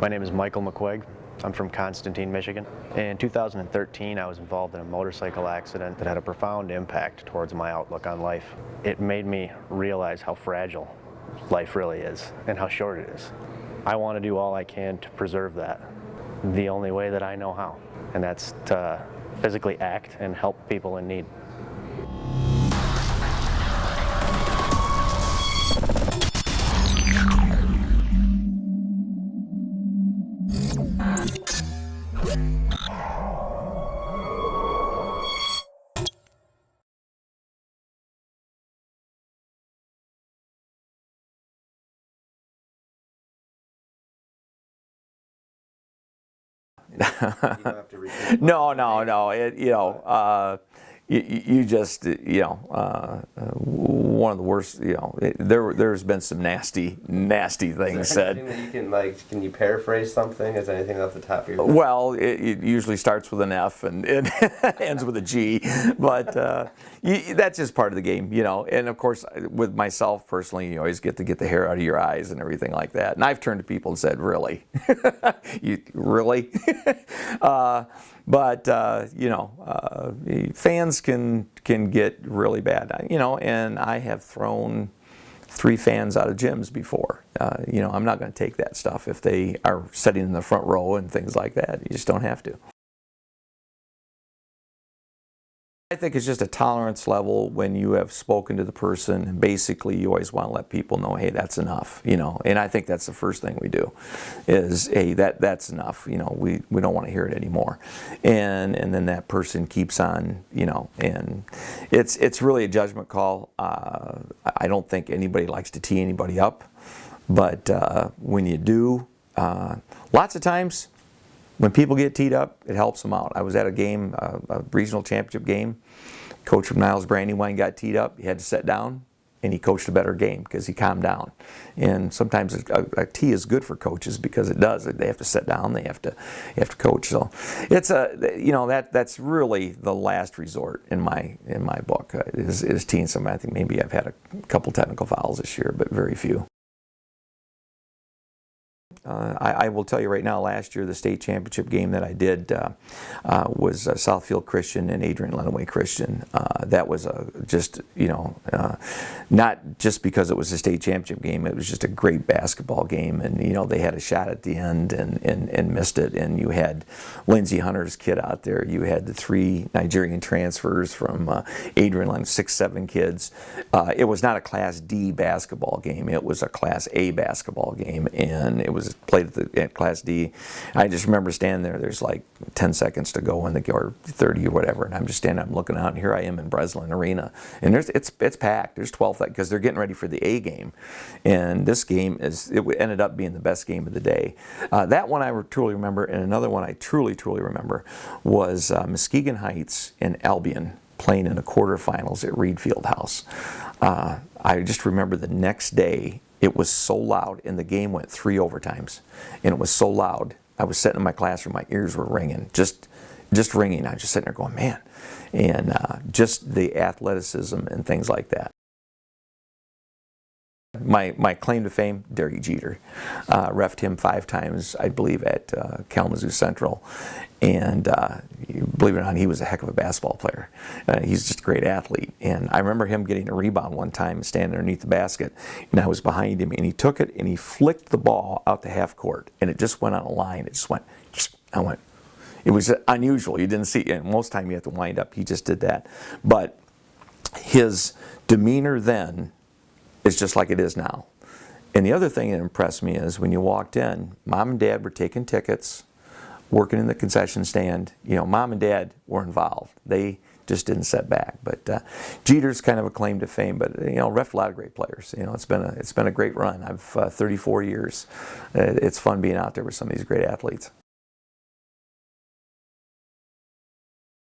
My name is Michael McQuaig. I'm from Constantine, Michigan. In 2013, I was involved in a motorcycle accident that had a profound impact towards my outlook on life. It made me realize how fragile life really is and how short it is. I want to do all I can to preserve that the only way that I know how, and that's to physically act and help people in need. No. You just, one of the worst, there's been some nasty things said. Is there anything that you can you paraphrase something? Is there anything off the top of your head? Well, it usually starts with an F and it ends with a G, but that's just part of the game, And of course, with myself personally, you always get to get the hair out of your eyes and everything like that. And I've turned to people and said, "Really, really?" But fans can get really bad, and I have thrown 3 fans out of gyms before. I'm not going to take that stuff if they are sitting in the front row and things like that. You just don't have to. I think it's just a tolerance level when you have spoken to the person, and basically you always want to let people know, hey, that's enough, and I think that's the first thing we do is, hey, that's enough, we don't want to hear it anymore, and then that person keeps on, and it's really a judgment call. I don't think anybody likes to tee anybody up, but when you do, lots of times when people get teed up, it helps them out. I was at a game, a regional championship game. Coach from Niles Brandywine got teed up. He had to sit down, and he coached a better game because he calmed down. And sometimes a tee is good for coaches because it does. They have to sit down. They have to coach. So it's that's really the last resort in my book is teeing somebody. I think maybe I've had a couple technical fouls this year, but very few. I will tell you right now, last year the state championship game that I did was Southfield Christian and Adrian Lenawee Christian. That was not just because it was a state championship game, it was just a great basketball game, and they had a shot at the end and missed it, and you had Lindsey Hunter's kid out there, you had the 3 Nigerian transfers from Adrian Lenawee, 6, 7 kids. It was not a Class D basketball game, it was a Class A basketball game, and it was played at Class D. I just remember standing there. There's like 10 seconds to go in the or 30 or whatever, and I'm just standing up looking out. And here I am in Breslin Arena, and it's packed. There's 12 because they're getting ready for the A game, and this game ended up being the best game of the day. That one I truly remember, and another one I truly remember was Muskegon Heights and Albion playing in the quarterfinals at Reed Fieldhouse. I just remember the next day. It was so loud, and the game went 3 overtimes, and it was so loud. I was sitting in my classroom, my ears were ringing, just ringing. I was just sitting there going, man, and just the athleticism and things like that. My claim to fame, Derry Jeter. Reffed him 5 times, I believe, at Kalamazoo Central. And believe it or not, he was a heck of a basketball player. He's just a great athlete. And I remember him getting a rebound one time, standing underneath the basket, and I was behind him, and he took it and he flicked the ball out to half court, and it just went on a line. It just went, it was unusual. You didn't see it. And most time you have to wind up. He just did that. But his demeanor then is just like it is now. And the other thing that impressed me is when you walked in, Mom and Dad were taking tickets, working in the concession stand. Mom and Dad were involved. They just didn't sit back. But Jeter's kind of a claim to fame. But reffed a lot of great players. It's been a great run. I've 34 years. It's fun being out there with some of these great athletes.